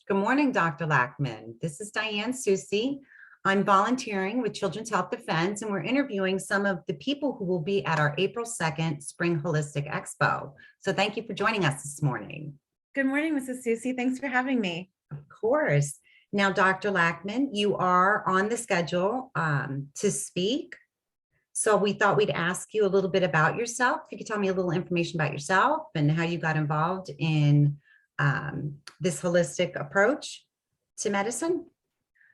Good morning, Dr. Lachman. This is Diane Susi. I'm volunteering with Children's Health Defense, and we're interviewing some of the people who will be at our April 2nd Spring Holistic Expo. So thank you for joining us this morning. Good morning, Mrs. Susi. Thanks for having me. Of course. Now, Dr. Lachman, you are on the schedule to speak. So we thought we'd ask you a little bit about yourself. If you could tell me a little information about yourself and how you got involved in this holistic approach to medicine.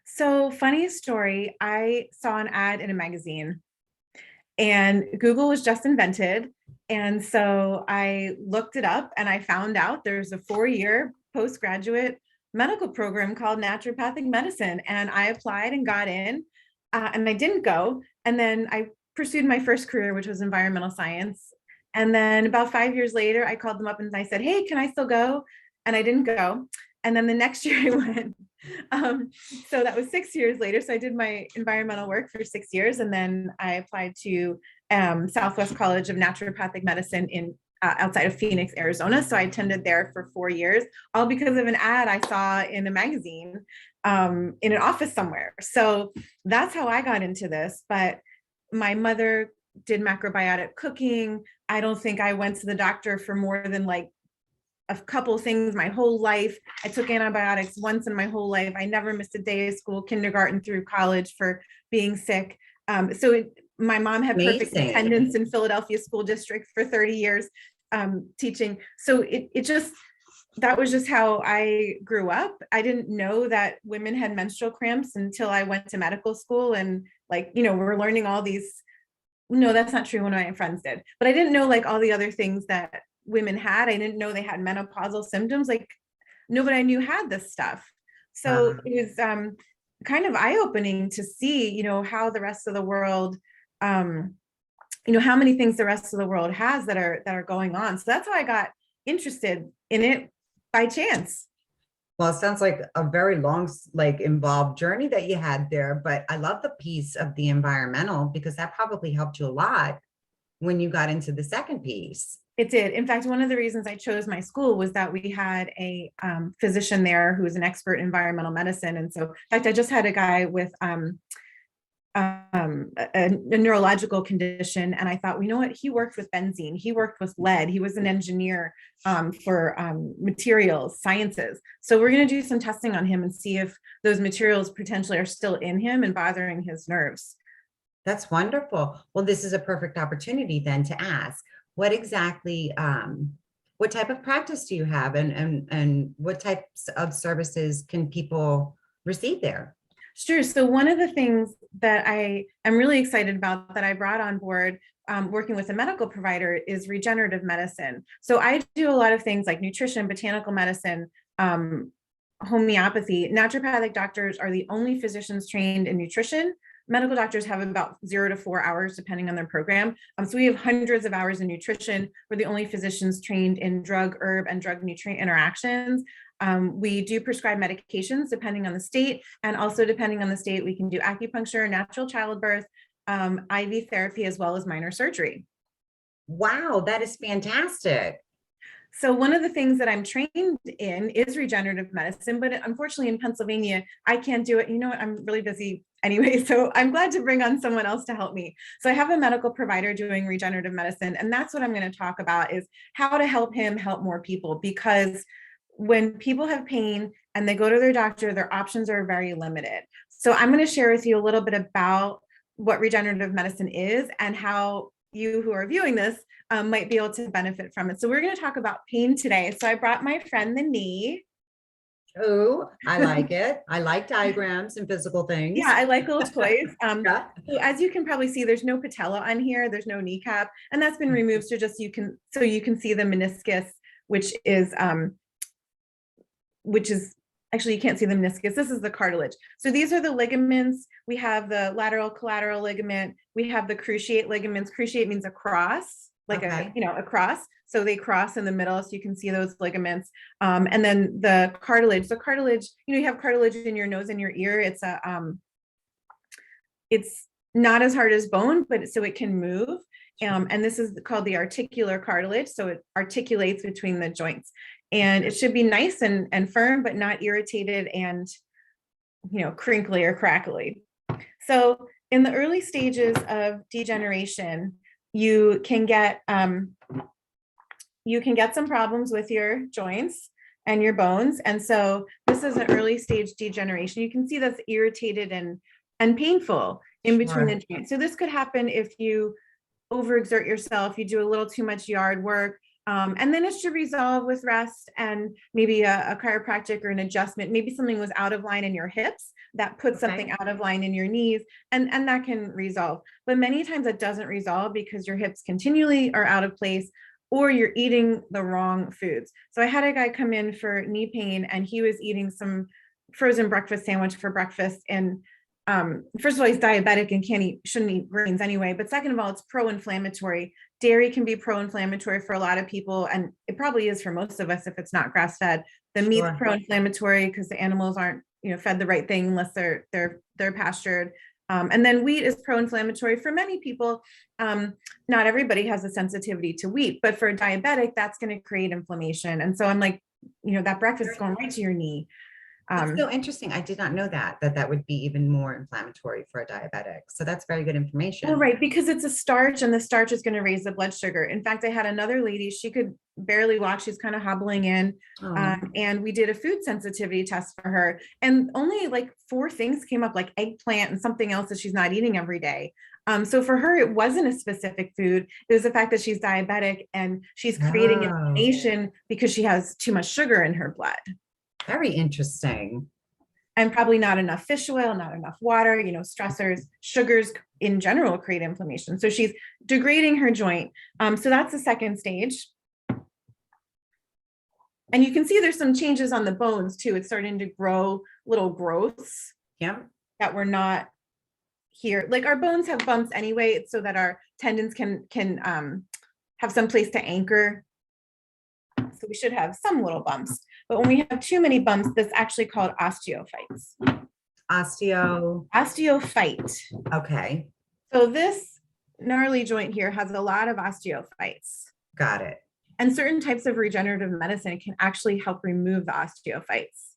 So, funny story, I saw an ad in a magazine and Google was just invented. And so I looked it up and I found out there's a 4-year postgraduate medical program called naturopathic medicine. And I applied and got in, and I didn't go. And then I pursued my first career, which was environmental science. And then about 5 years later, I called them up and I said, hey, can I still go? And I didn't go. And then the next year I went. So that was 6 years later. So I did my environmental work for 6 years. And then I applied to Southwest College of Naturopathic Medicine in outside of Phoenix, Arizona. So I attended there for 4 years, all because of an ad I saw in a magazine in an office somewhere. So that's how I got into this. But my mother did macrobiotic cooking. I don't think I went to the doctor for more than like a couple of things my whole life. I took antibiotics once in my whole life. I never missed a day of school, kindergarten through college for being sick. My mom had perfect attendance in Philadelphia School District for 30 years teaching. So that was just how I grew up. I didn't know that women had menstrual cramps until I went to medical school and we're learning all these. No, that's not true. One of my friends did, but I didn't know like all the other things that women had. I didn't know they had menopausal symptoms. Like nobody I knew had this stuff. So it was kind of eye-opening to see, how the rest of the world, how many things the rest of the world has that are going on. So that's how I got interested in it by chance. Well, it sounds like a very long, involved journey that you had there, but I love the piece of the environmental because that probably helped you a lot when you got into the second piece. It did. In fact, one of the reasons I chose my school was that we had a physician there who was an expert in environmental medicine. And so, in fact, I just had a guy with a neurological condition. And I thought, he worked with benzene, he worked with lead, he was an engineer for materials sciences. So we're going to do some testing on him and see if those materials potentially are still in him and bothering his nerves. That's wonderful. Well, this is a perfect opportunity then to ask, what exactly, what type of practice do you have and what types of services can people receive there? Sure. So one of the things that I am really excited about that I brought on board working with a medical provider is regenerative medicine. So I do a lot of things like nutrition, botanical medicine, homeopathy. Naturopathic doctors are the only physicians trained in nutrition. Medical doctors have about 0 to 4 hours, depending on their program. So we have hundreds of hours in nutrition. We're the only physicians trained in drug, herb, and drug nutrient interactions. We do prescribe medications depending on the state, and also depending on the state, we can do acupuncture, natural childbirth, IV therapy, as well as minor surgery. Wow, that is fantastic. So one of the things that I'm trained in is regenerative medicine, but unfortunately in Pennsylvania, I can't do it. I'm really busy anyway, so I'm glad to bring on someone else to help me. So I have a medical provider doing regenerative medicine, and that's what I'm going to talk about is how to help him help more people, because when people have pain and they go to their doctor, their options are very limited. So I'm going to share with you a little bit about what regenerative medicine is and how you who are viewing this might be able to benefit from it. So we're going to talk about pain today. So I brought my friend, the knee. Oh, I like it. I like diagrams and physical things. Yeah, I like little toys. So as you can probably see, there's no patella on here. There's no kneecap, and that's been removed so you can see the meniscus, which is actually, you can't see the meniscus. This is the cartilage. So these are the ligaments. We have the lateral collateral ligament. We have the cruciate ligaments. Cruciate means across, like a cross. So they cross in the middle, so you can see those ligaments. And then the cartilage. So cartilage, you have cartilage in your nose and your ear. It's not as hard as bone, but so it can move. And this is called the articular cartilage. So it articulates between the joints. And it should be nice and firm, but not irritated and, crinkly or crackly. So in the early stages of degeneration, you can get some problems with your joints and your bones. And so this is an early stage degeneration. You can see that's irritated and painful in between the joints. So this could happen if you overexert yourself, you do a little too much yard work, and then it should resolve with rest and maybe a chiropractic or an adjustment. Maybe something was out of line in your hips that puts something out of line in your knees, and that can resolve. But many times it doesn't resolve because your hips continually are out of place, or you're eating the wrong foods. So I had a guy come in for knee pain, and he was eating some frozen breakfast sandwich for breakfast. And first of all, he's diabetic and shouldn't eat grains anyway. But second of all, it's pro-inflammatory. Dairy can be pro-inflammatory for a lot of people, and it probably is for most of us if it's not grass-fed. The meat's pro-inflammatory because the animals aren't, fed the right thing unless they're pastured. And then wheat is pro-inflammatory for many people. Not everybody has a sensitivity to wheat, but for a diabetic, that's going to create inflammation. And so I'm like, that breakfast is going right to your knee. That's so interesting. I did not know that would be even more inflammatory for a diabetic. So that's very good information. Well, right, because it's a starch, and the starch is going to raise the blood sugar. In fact, I had another lady, she could barely walk. She's kind of hobbling in. And we did a food sensitivity test for her. And only like 4 things came up, like eggplant and something else that she's not eating every day. So for her, it wasn't a specific food. It was the fact that she's diabetic and she's creating inflammation because she has too much sugar in her blood. Very interesting. And probably not enough fish oil, not enough water, stressors, sugars in general create inflammation. So she's degrading her joint. So that's the second stage. And you can see there's some changes on the bones too. It's starting to grow little growths that were not here. Like our bones have bumps anyway. It's so that our tendons can have some place to anchor. So we should have some little bumps. But when we have too many bumps, that's actually called osteophytes. Osteophyte. Okay. So this gnarly joint here has a lot of osteophytes. Got it. And certain types of regenerative medicine can actually help remove the osteophytes.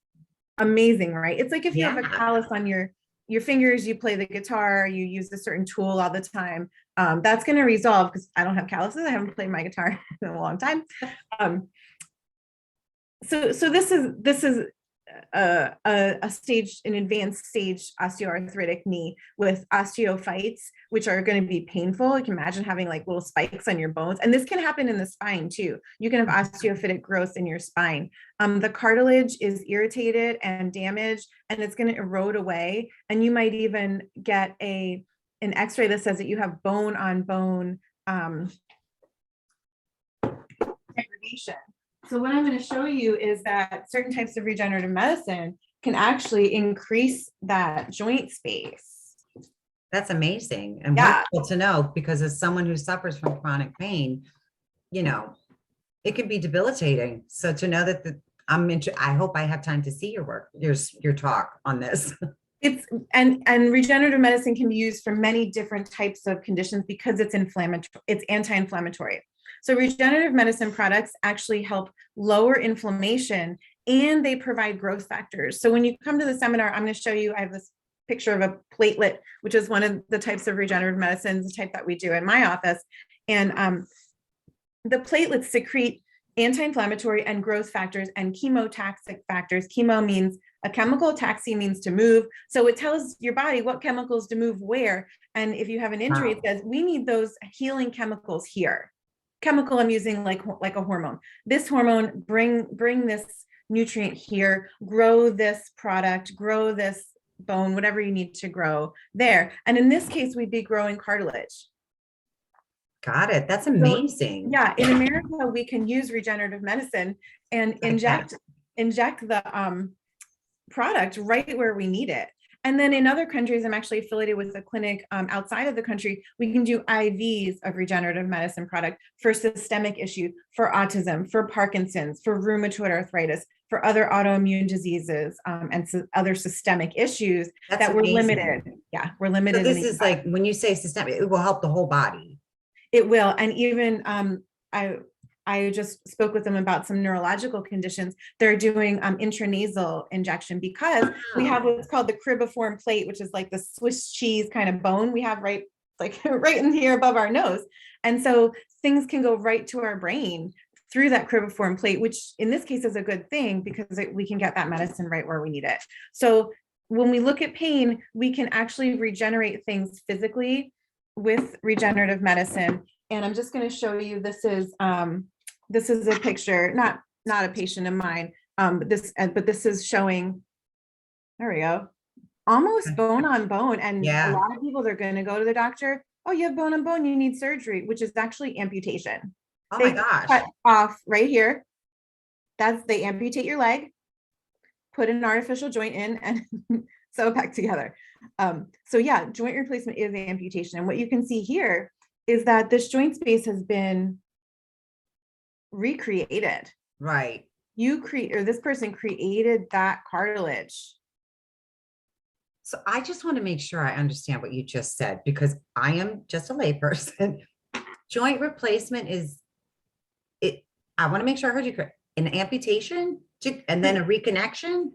Amazing, right? It's like if you have a callus on your fingers, you play the guitar, you use a certain tool all the time. That's going to resolve because I don't have calluses. I haven't played my guitar in a long time. So this is a stage, an advanced stage osteoarthritic knee with osteophytes, which are going to be painful. You can imagine having like little spikes on your bones. And this can happen in the spine too. You can have osteophytic growth in your spine. The cartilage is irritated and damaged, and it's going to erode away. And you might even get an x-ray that says that you have bone on bone degradation. So what I'm going to show you is that certain types of regenerative medicine can actually increase that joint space. That's amazing and wonderful to know, because as someone who suffers from chronic pain, it can be debilitating. So to know that I hope I have time to see your work, your talk on this. And regenerative medicine can be used for many different types of conditions because it's anti-inflammatory. So regenerative medicine products actually help lower inflammation, and they provide growth factors. So when you come to the seminar, I'm going to show you, I have this picture of a platelet, which is one of the types of regenerative medicine, the type that we do in my office. And the platelets secrete anti-inflammatory and growth factors and chemotaxic factors. Chemo means a chemical, taxi means to move. So it tells your body what chemicals to move where. And if you have an injury, it says, we need those healing chemicals here. Chemical I'm using like a hormone. This hormone, bring this nutrient here, grow this product, grow this bone, whatever you need to grow there. And in this case, we'd be growing cartilage. Got it. That's amazing. So, yeah, in America, we can use regenerative medicine and inject the product right where we need it. And then in other countries, I'm actually affiliated with a clinic outside of the country. We can do IVs of regenerative medicine product for systemic issues, for autism, for Parkinson's, for rheumatoid arthritis, for other autoimmune diseases, and other systemic issues. That we're limited. Yeah, we're limited. So this is like, when you say systemic, it will help the whole body. It will. And even I just spoke with them about some neurological conditions. They're doing intranasal injection because we have what's called the cribriform plate, which is like the Swiss cheese kind of bone we have right, like right in here above our nose. And so things can go right to our brain through that cribriform plate, which in this case is a good thing because we can get that medicine right where we need it. So when we look at pain, we can actually regenerate things physically with regenerative medicine. And I'm just going to show you, this is a picture, not a patient of mine, but this is showing, there we go, almost bone on bone. And a lot of people, they're going to go to the doctor, oh, you have bone on bone, you need surgery, which is actually amputation. Oh They my gosh. cut off right here. They amputate your leg, put an artificial joint in, and sew it back together. So yeah, joint replacement is amputation. And what you can see here is that this joint space has been recreated. Right. This person created that cartilage. So I just want to make sure I understand what you just said, because I am just a layperson. Joint replacement is it. I want to make sure I heard you correct. An amputation and then a reconnection.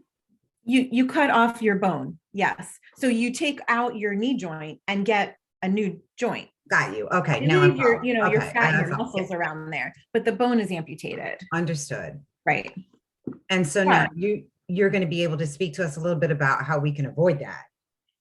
You cut off your bone. Yes. So you take out your knee joint and get a new joint. Got you. Okay. You Now leave your, your okay. fat and your muscles around there, but the bone is amputated. Understood. Right. And so now you're going to be able to speak to us a little bit about how we can avoid that.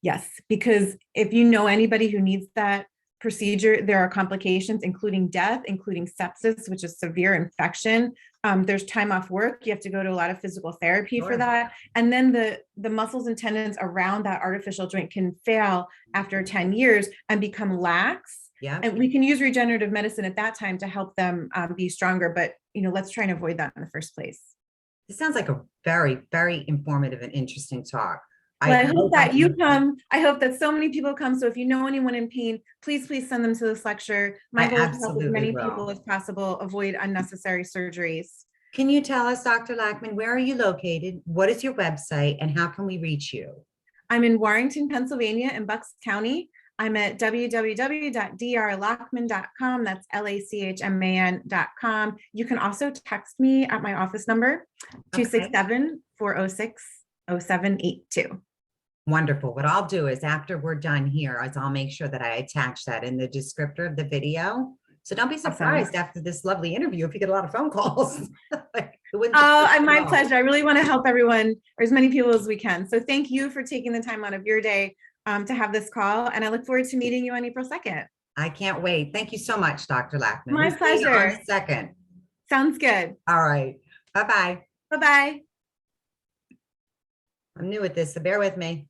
Yes, because if you know anybody who needs that procedure, there are complications, including death, including sepsis, which is severe infection. There's time off work. You have to go to a lot of physical therapy for that. And then the muscles and tendons around that artificial joint can fail after 10 years and become lax. Yeah. And we can use regenerative medicine at that time to help them be stronger. But, let's try and avoid that in the first place. This sounds like a very, very informative and interesting talk. Well, I hope that you come. I hope that so many people come. So if you know anyone in pain, please send them to this lecture. My goal is to help as many people as possible avoid unnecessary surgeries. Can you tell us, Dr. Lachman, where are you located? What is your website and how can we reach you? I'm in Warrington, Pennsylvania in Bucks County. I'm at www.drlachman.com. That's LACHMAN.com. You can also text me at my office number, 267-406-0782. Wonderful. What I'll do is after we're done here, I'll make sure that I attach that in the descriptor of the video. So don't be surprised after this lovely interview if you get a lot of phone calls. My pleasure. I really want to help everyone, or as many people as we can. So thank you for taking the time out of your day to have this call. And I look forward to meeting you on April 2nd. I can't wait. Thank you so much, Dr. Lachman. My pleasure. On the 2nd. Sounds good. All right. Bye-bye. Bye-bye. I'm new at this, so bear with me.